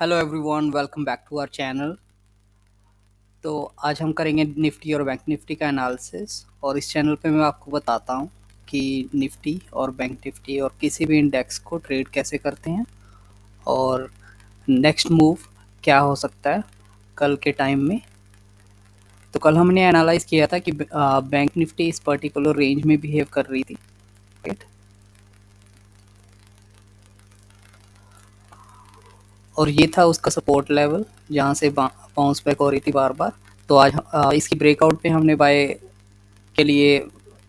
Hello everyone, welcome back to our channel. तो आज हम करेंगे निफ्टी और बैंक निफ्टी का एनालिसिस। और इस चैनल पे मैं आपको बताता हूँ कि निफ्टी और बैंक निफ्टी और किसी भी इंडेक्स को ट्रेड कैसे करते हैं और नेक्स्ट मूव क्या हो सकता है कल के टाइम में। तो कल हमने एनालाइज किया था कि बैंक निफ्टी इस पर्टिकुलर रेंज में बिहेव कर रही थी, राइट। और ये था उसका सपोर्ट लेवल जहाँ से बाउंस बैक हो रही थी बार बार। तो आज इसकी ब्रेकआउट पे हमने बाय के लिए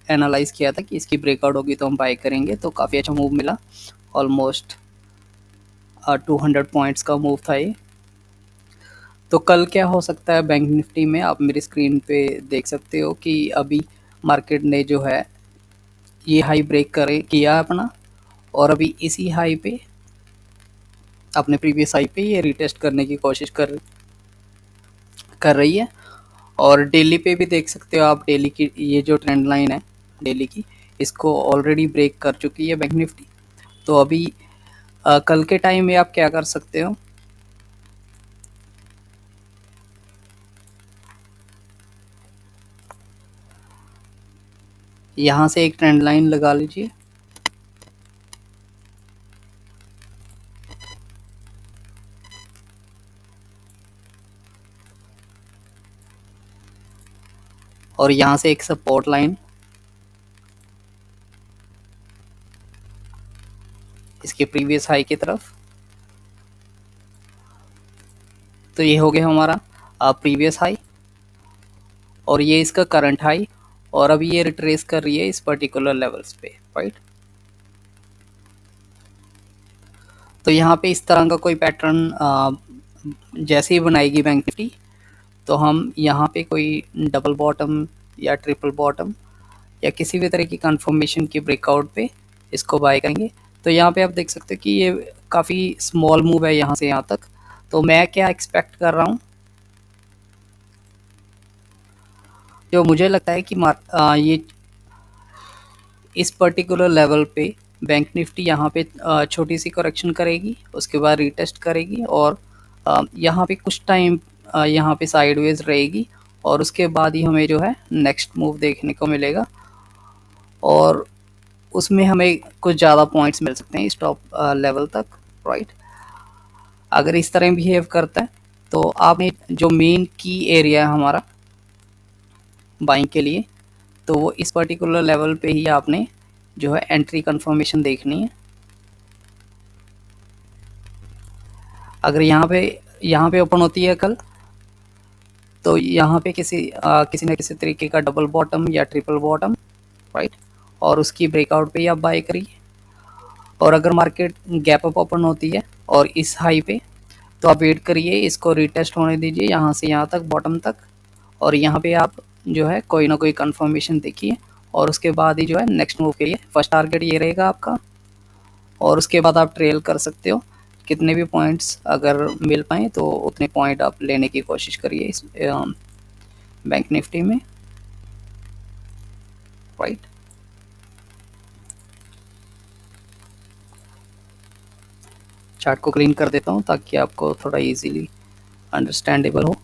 एनालाइज किया था कि इसकी ब्रेकआउट होगी तो हम बाय करेंगे। तो काफ़ी अच्छा मूव मिला, ऑलमोस्ट 200 पॉइंट्स का मूव था ये। तो कल क्या हो सकता है बैंक निफ्टी में, आप मेरी स्क्रीन पे देख सकते हो कि अभी मार्केट ने जो है ये हाई ब्रेक करे किया अपना, और अभी इसी हाई पे, अपने प्रीवियस हाई पे ये रिटेस्ट करने की कोशिश कर रही है। और डेली पे भी देख सकते हो आप, डेली की ये जो ट्रेंड लाइन है डेली की, इसको ऑलरेडी ब्रेक कर चुकी है बैंक निफ्टी। तो अभी कल के टाइम में आप क्या कर सकते हो, यहाँ से एक ट्रेंड लाइन लगा लीजिए। और यहाँ से एक सपोर्ट लाइन इसके प्रीवियस हाई की तरफ। तो ये हो गया हमारा प्रीवियस हाई, और ये इसका करंट हाई। और अभी ये रिट्रेस कर रही है इस पर्टिकुलर लेवल्स पे, राइट। तो यहाँ पे इस तरह का कोई पैटर्न जैसे ही बनाएगी बैंक निफ्टी, तो हम यहाँ पे कोई डबल बॉटम या ट्रिपल बॉटम या किसी भी तरह की कंफर्मेशन की ब्रेकआउट पे इसको बाय करेंगे। तो यहाँ पे आप देख सकते हो कि ये काफ़ी स्मॉल मूव है यहाँ से यहाँ तक। तो मैं क्या एक्सपेक्ट कर रहा हूँ, जो मुझे लगता है कि ये इस पर्टिकुलर लेवल पे बैंक निफ्टी यहाँ पे छोटी सी करेक्शन करेगी, उसके बाद रीटेस्ट करेगी, और यहाँ पे कुछ टाइम यहाँ पे साइडवेज रहेगी, और उसके बाद ही हमें जो है नेक्स्ट मूव देखने को मिलेगा। और उसमें हमें कुछ ज़्यादा पॉइंट्स मिल सकते हैं स्टॉप लेवल तक, राइट। अगर इस तरह बिहेव करता है तो आपने जो मेन की एरिया है हमारा बाइंग के लिए, तो वो इस पर्टिकुलर लेवल पे ही आपने जो है एंट्री कंफर्मेशन देखनी है। अगर यहाँ पे ओपन होती है कल, तो यहाँ पे किसी न किसी तरीके का डबल बॉटम या ट्रिपल बॉटम, राइट, और उसकी ब्रेकआउट पे ही आप बाय करिए। और अगर मार्केट गैप अप ओपन होती है और इस हाई पे, तो आप वेट करिए, इसको रिटेस्ट होने दीजिए यहाँ से यहाँ तक, बॉटम तक। और यहाँ पे आप जो है कोई ना कोई कंफर्मेशन देखिए, और उसके बाद ही जो है नेक्स्ट मूव के लिए फर्स्ट टारगेट ये रहेगा आपका। और उसके बाद आप ट्रेल कर सकते हो, कितने भी पॉइंट्स अगर मिल पाए तो उतने पॉइंट आप लेने की कोशिश करिए इस बैंक निफ्टी में, राइट। चार्ट को क्लीन कर देता हूँ ताकि आपको थोड़ा इजीली अंडरस्टैंडेबल हो।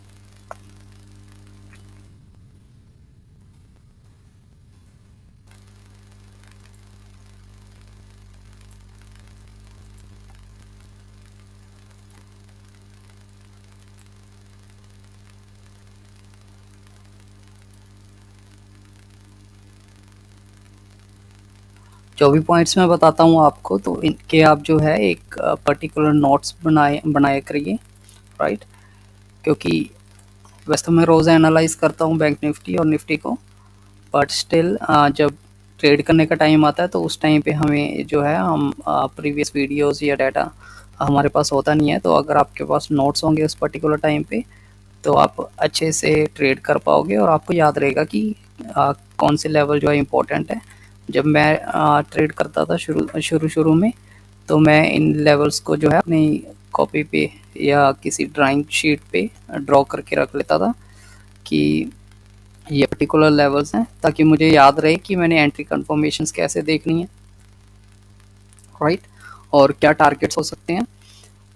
24 पॉइंट्स मैं बताता हूँ आपको, तो इनके आप जो है एक पर्टिकुलर नोट्स बनाया करिए, राइट। क्योंकि वैसे तो मैं रोज़ एनालाइज करता हूँ बैंक निफ्टी और निफ्टी को, बट स्टिल जब ट्रेड करने का टाइम आता है तो उस टाइम पे हमें जो है, हम प्रीवियस वीडियोस या डाटा हमारे पास होता नहीं है। तो अगर आपके पास नोट्स होंगे उस पर्टिकुलर टाइम पे, तो आप अच्छे से ट्रेड कर पाओगे, और आपको याद रहेगा कि कौन से लेवल जो है इम्पोर्टेंट है। जब मैं ट्रेड करता था शुरू शुरू में, तो मैं इन लेवल्स को जो है अपनी कॉपी पे या किसी ड्राइंग शीट पे ड्रॉ करके रख लेता था कि ये पर्टिकुलर लेवल्स हैं, ताकि मुझे याद रहे कि मैंने एंट्री कंफर्मेशंस कैसे देखनी है, राइट, और क्या टारगेट्स हो सकते हैं।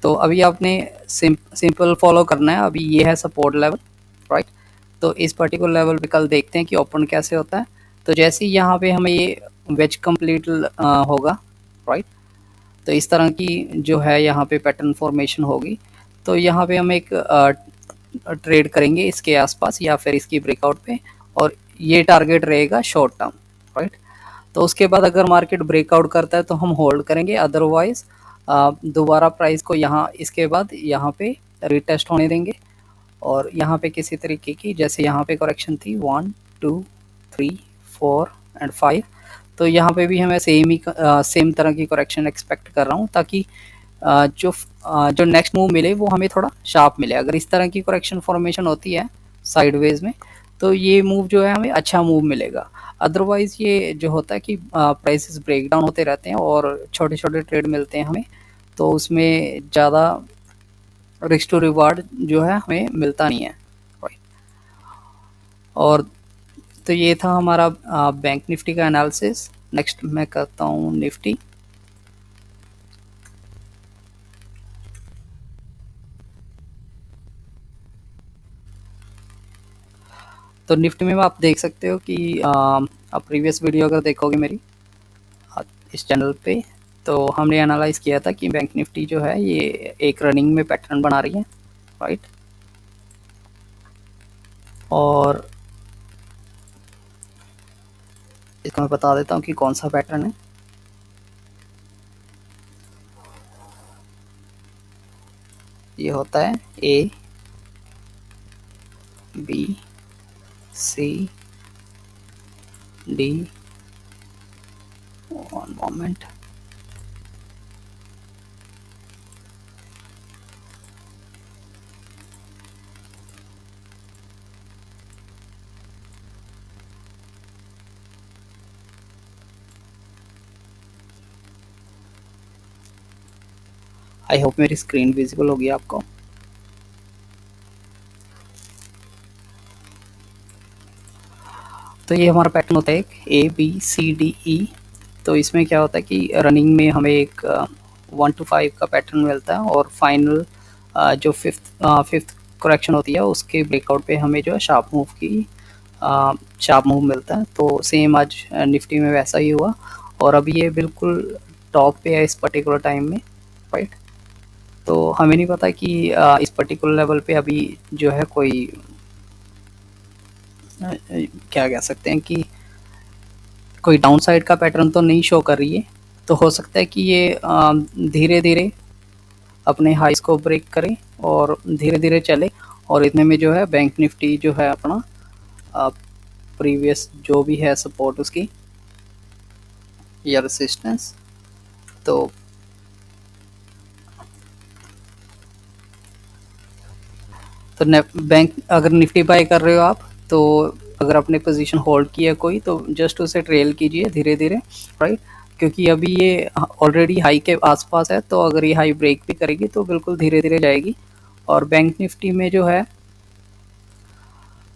तो अभी आपने सिंपल फॉलो करना है। अभी ये है सपोर्ट लेवल, राइट। तो इस पर्टिकुलर लेवल पे कल देखते हैं कि ओपन कैसे होता है। तो जैसे ही यहाँ पे हमें ये वेज कंप्लीट होगा, राइट, तो इस तरह की जो है यहाँ पे पैटर्न फॉर्मेशन होगी। तो यहाँ पे हम एक ट्रेड करेंगे इसके आसपास या फिर इसकी ब्रेकआउट पे, और ये टारगेट रहेगा शॉर्ट टर्म, राइट। तो उसके बाद अगर मार्केट ब्रेकआउट करता है तो हम होल्ड करेंगे, अदरवाइज दोबारा प्राइस को यहाँ इसके बाद यहाँ पे रिटेस्ट होने देंगे। और यहाँ पे किसी तरीके की, जैसे यहाँ पे करेक्शन थी 1 2 3 4 एंड 5, तो यहाँ पे भी हमें सेम तरह की करेक्शन एक्सपेक्ट कर रहा हूँ, ताकि जो नेक्स्ट मूव मिले वो हमें थोड़ा शार्प मिले। अगर इस तरह की करेक्शन फॉर्मेशन होती है साइडवेज में, तो ये मूव जो है हमें अच्छा मूव मिलेगा। अदरवाइज ये जो होता है कि प्राइसेस ब्रेक डाउन होते रहते हैं और छोटे छोटे ट्रेड मिलते हैं हमें, तो उसमें ज़्यादा रिस्क टू रिवार्ड जो है हमें मिलता नहीं है, राइट। और तो ये था हमारा बैंक निफ्टी का एनालिसिस। नेक्स्ट मैं करता हूँ निफ्टी। तो निफ्टी में आप देख सकते हो कि आप प्रीवियस वीडियो अगर देखोगे मेरी इस चैनल पे, तो हमने एनालाइज किया था कि बैंक निफ्टी जो है ये एक रनिंग में पैटर्न बना रही है, राइट। और इसको मैं बता देता हूँ कि कौन सा पैटर्न है। ये होता है A B C D, one moment, I hope मेरी स्क्रीन विजिबल होगी आपको। तो ये हमारा पैटर्न होता है एक ABCDE। तो इसमें क्या होता है कि रनिंग में हमें एक 1 to 5 का पैटर्न मिलता है, और फाइनल जो फिफ्थ करेक्शन होती है उसके ब्रेकआउट पे हमें जो है शार्प मूव मिलता है। तो सेम आज निफ्टी में वैसा ही हुआ, और अभी ये बिल्कुल टॉप पे है इस पर्टिकुलर टाइम में, राइट। तो हमें नहीं पता कि इस पर्टिकुलर लेवल पे अभी जो है कोई क्या कह सकते हैं कि कोई डाउन साइड का पैटर्न तो नहीं शो कर रही है। तो हो सकता है कि ये धीरे धीरे अपने हाइस को ब्रेक करे और धीरे धीरे चले, और इतने में जो है बैंक निफ्टी जो है अपना प्रीवियस जो भी है सपोर्ट उसकी या रेसिस्टेंस, तो बैंक अगर निफ्टी बाय कर रहे हो आप, तो अगर आपने पोजीशन होल्ड किया कोई, तो जस्ट उसे ट्रेल कीजिए धीरे धीरे, राइट। क्योंकि अभी ये ऑलरेडी हाई के आसपास है, तो अगर ये हाई ब्रेक भी करेगी तो बिल्कुल धीरे धीरे जाएगी। और बैंक निफ्टी में जो है,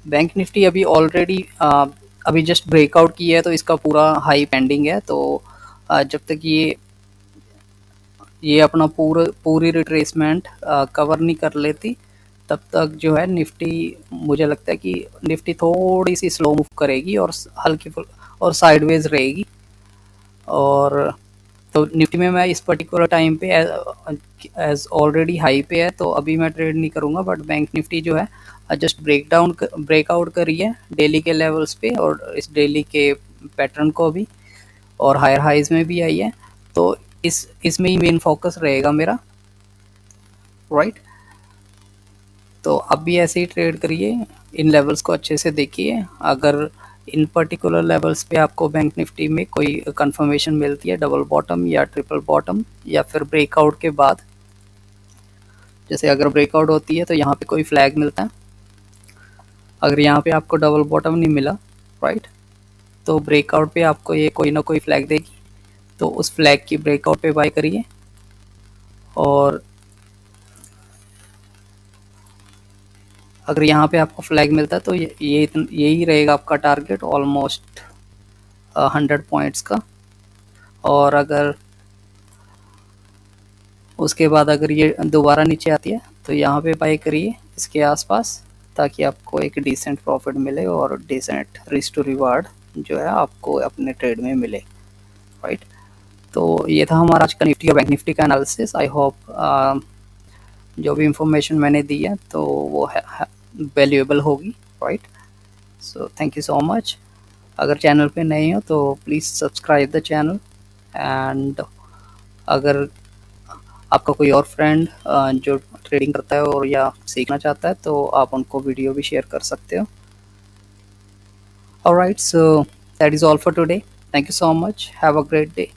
बैंक निफ्टी अभी ऑलरेडी अभी जस्ट ब्रेकआउट की है, तो इसका पूरा हाई पेंडिंग है। तो जब तक ये अपना पूरी रिट्रेसमेंट कवर नहीं कर लेती, तब तक जो है निफ्टी, मुझे लगता है कि निफ्टी थोड़ी सी स्लो मूव करेगी और हल्की और साइडवेज रहेगी। और तो निफ्टी में मैं इस पर्टिकुलर टाइम पे एज ऑलरेडी हाई पे है, तो अभी मैं ट्रेड नहीं करूँगा। बट बैंक निफ्टी जो है जस्ट ब्रेकआउट करी है डेली के लेवल्स पे, और इस डेली के पैटर्न को भी, और हायर हाइज में भी आई है। तो इसमें ही मेन फोकस रहेगा मेरा, राइट। तो अब भी ऐसे ही ट्रेड करिए, इन लेवल्स को अच्छे से देखिए। अगर इन पर्टिकुलर लेवल्स पे आपको बैंक निफ्टी में कोई कंफर्मेशन मिलती है, डबल बॉटम या ट्रिपल बॉटम, या फिर ब्रेकआउट के बाद, जैसे अगर ब्रेकआउट होती है तो यहाँ पे कोई फ्लैग मिलता है, अगर यहाँ पे आपको डबल बॉटम नहीं मिला, राइट, तो ब्रेकआउट पे आपको ये कोई ना कोई फ्लैग देगी, तो उस फ्लैग की ब्रेकआउट पे बाय करिए। और अगर यहाँ पे आपको फ्लैग मिलता है तो यही रहेगा आपका टारगेट, ऑलमोस्ट 100 पॉइंट्स का। और अगर उसके बाद अगर ये दोबारा नीचे आती है तो यहाँ पे बाय करिए इसके आसपास, ताकि आपको एक डिसेंट प्रॉफिट मिले और डिसेंट रिस्क टू रिवार्ड जो है आपको अपने ट्रेड में मिले, राइट। तो ये था हमारा आज का निफ्टी और बैंक निफ्टी का एनालिसिस। आई होप जो भी इंफॉर्मेशन मैंने दी है तो वो वैल्यूएबल होगी, right. So thank you so much. अगर चैनल पे नए हो तो please subscribe the channel, and अगर आपका कोई और फ्रेंड जो ट्रेडिंग करता है और या सीखना चाहता है तो आप उनको वीडियो भी शेयर कर सकते हो। Alright, so that is all for today. Thank you so much, have a great day.